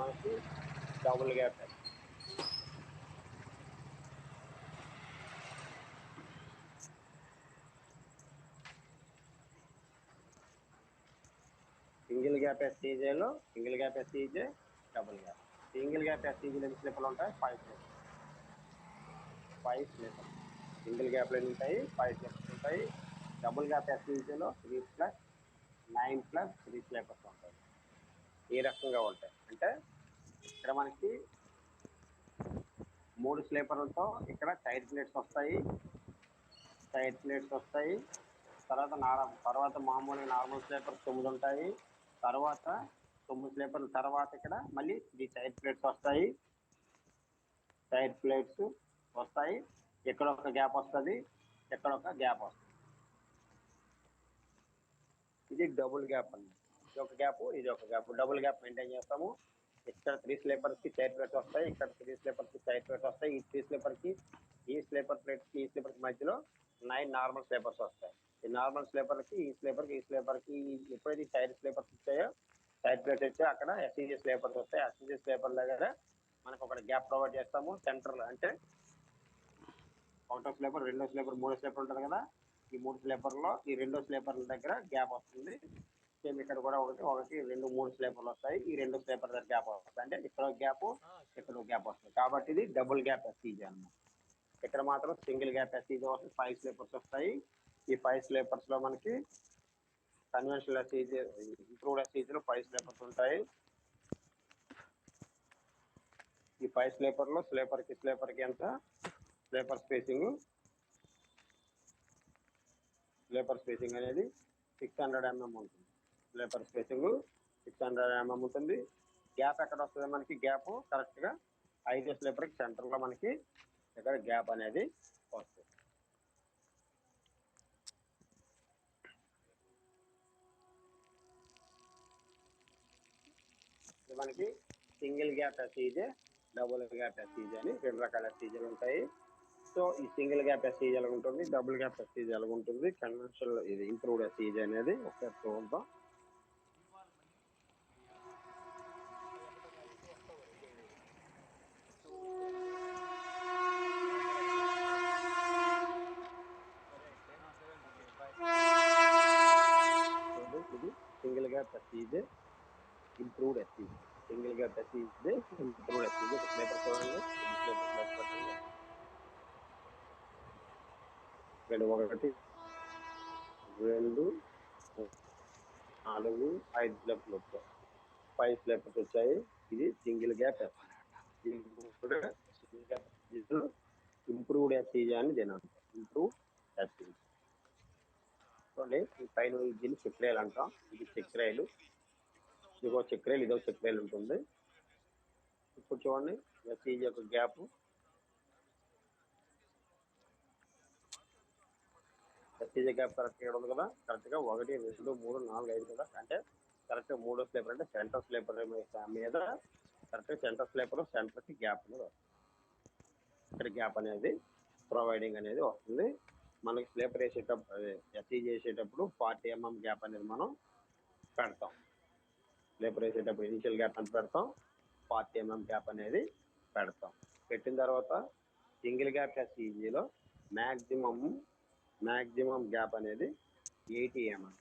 మనకి double gap S. Single gap ఎస్ఈజేలో single gap SEJ double gap. Single gap ఎస్ఈజీలో ఎన్ని స్లీపర్లు ఉంటాయి? 5 స్లీపర్లు. 5 స్లీపర్లు సింగిల్ గ్యాప్లో ఎన్ని ఉంటాయి? 5 స్లీపర్స్ ఉంటాయి. డబుల్ గ్యాప్ ఎస్ఈజేలో 3+9+3 స్లీపర్స్ ఉంటాయి. ఈ రకంగా ఉంటాయి. అంటే ఇక్కడ మనకి 3 స్లీపర్లతో ఇక్కడ సైడ్ ప్లేట్స్ వస్తాయి. తర్వాత మామూలుగా నార్మల్ స్లీపర్స్ 9 ఉంటాయి. తర్వాత 9 స్లీపర్ల తర్వాత ఇక్కడ మళ్ళీ 3 సైడ్ ప్లేట్స్ వస్తాయి. ఇక్కడ ఒక గ్యాప్ వస్తుంది, ఇక్కడ ఒక గ్యాప్ వస్తుంది. ఇది డబుల్ గ్యాప్ అన్నమాట. ఇది ఒక గ్యాప్, ఇది ఒక గ్యాప్. డబుల్ గ్యాప్ మెయింటైన్ చేస్తాము. ఇక్కడ 3 స్లీపర్స్కి సైడ్ ప్లేట్స్ వస్తాయి, ఇక్కడ 3 స్లీపర్స్కి సైడ్ ప్లేట్స్ వస్తాయి. ఈ 3 స్లీపర్కి ఈ స్లీపర్ ప్లేట్స్కి ఈ స్లీపర్కి మధ్యలో 9 నార్మల్ స్లీపర్స్ వస్తాయి. ఈ నార్మల్ స్లీపర్కి ఈ స్లీపర్కి ఎప్పుడైతే సైడ్ స్లీపర్స్ వచ్చాయో, సైడ్ ప్లేట్స్ వచ్చాయో అక్కడ ఎస్ఈజీ స్లీపర్స్ వస్తాయి. ఎస్ఈజీ స్లీపర్ దగ్గర మనకు ఒక గ్యాప్ ప్రొవైడ్ చేస్తాము. సెంటర్లో అంటే ఒకటో స్లీపర్, రెండో స్లీపర్, మూడో స్లీపర్ ఉంటుంది కదా. ఈ 3 స్లీపర్లో ఈ రెండో స్లీపర్ల దగ్గర గ్యాప్ వస్తుంది. సేమ్ ఇక్కడ కూడా 1, 2, 3 స్లీపర్లు వస్తాయి. ఈ 2 స్లీపర్ దగ్గర గ్యాప్ వస్తుంది. అంటే ఇక్కడ ఒక గ్యాప్, ఇక్కడ ఒక గ్యాప్ వస్తుంది. కాబట్టి ఇది డబుల్ గ్యాప్ ఎస్ఈజీ అన్నమాట. ఇక్కడ మాత్రం సింగిల్ గ్యాప్ ఎస్ఈజీ వస్తుంది. 5 స్లీపర్స్ వస్తాయి. ఈ 5 స్లీపర్స్లో మనకి కన్వెన్షనల్ ఎస్ఈజీ, ఇంప్రూవ్డ్ ఎస్ఈజీలో 5 స్లీపర్స్ ఉంటాయి. ఈ 5 స్లీపర్లో స్లీపర్కి ఎంత స్లీపర్ స్పేసింగ్ అనేది 600 mm ఉంటుంది. స్లీపర్ స్పేసింగ్ 600 mm ఉంటుంది. గ్యాప్ ఎక్కడ వస్తుంది మనకి? గ్యాప్ కరెక్ట్గా 5 స్లీపర్కి సెంటర్లో మనకి ఇక్కడ గ్యాప్ అనేది వస్తుంది. ఇది మనకి single gap SEJ, double gap ఎస్ఈజే అని 2 రకాల ఎస్ఈజీలు ఉంటాయి. సో ఈ సింగిల్ గ్యాప్ ఎస్ఈజీ ఎలా ఉంటుంది, డబుల్ గ్యాప్ ఎస్ఈజీ ఎలా ఉంటుంది, కన్వెన్షనల్ ఇది ఇంప్రూవ్డ్ ఎస్ఈజీ అనేది ఒకసారి చూద్దాం. ఇది single gap SEJ, improved SEG. Single gap SEJ, improved SEG. Sleeper చూడండి, ఇక్కడ 1, 2, 4, 5 స్లీపర్లు వచ్చాయి. 5 స్లీపర్స్ వచ్చాయి. ఇది single gap SEG. Improved SEG అని దీని అంటాం. ఇంప్రూవ్డ్ ఎస్ఈజీ చూడండి. ఈ పైన దీన్ని చక్రాలు అంటాం. ఇది చక్రాలు, ఇదిగో చక్రాలు, ఇదో చక్రాలు ఉంటుంది. ఇప్పుడు చూడండి ఎస్ఈజీ యొక్క గ్యాప్. ఎస్ఈజీ గ్యాప్ కరెక్ట్గా ఉంది కదా. కరెక్ట్గా 1, 2, 3, 4, 5 కదా. అంటే కరెక్ట్గా 3వ స్లీపర్ అంటే సెంటర్ స్లీపర్ మీద కరెక్ట్గా సెంటర్ సెంటర్కి గ్యాప్ అనేది వస్తుంది. ఇక్కడ గ్యాప్ అనేది ప్రొవైడింగ్ అనేది వస్తుంది. మనకి స్లీపర్ వేసేటప్పుడు, ఎస్ఈజీ వేసేటప్పుడు 40 mm గ్యాప్ అనేది మనం పెడతాం. స్లీపర్ వేసేటప్పుడు ఇనిషియల్ గ్యాప్ అని పెడతాం, 40 mm గ్యాప్ అనేది పెడతాం. పెట్టిన తర్వాత సింగిల్ గ్యాప్ ఎస్ఈజీలో మ్యాక్సిమం గ్యాప్ అనేది 80 mm.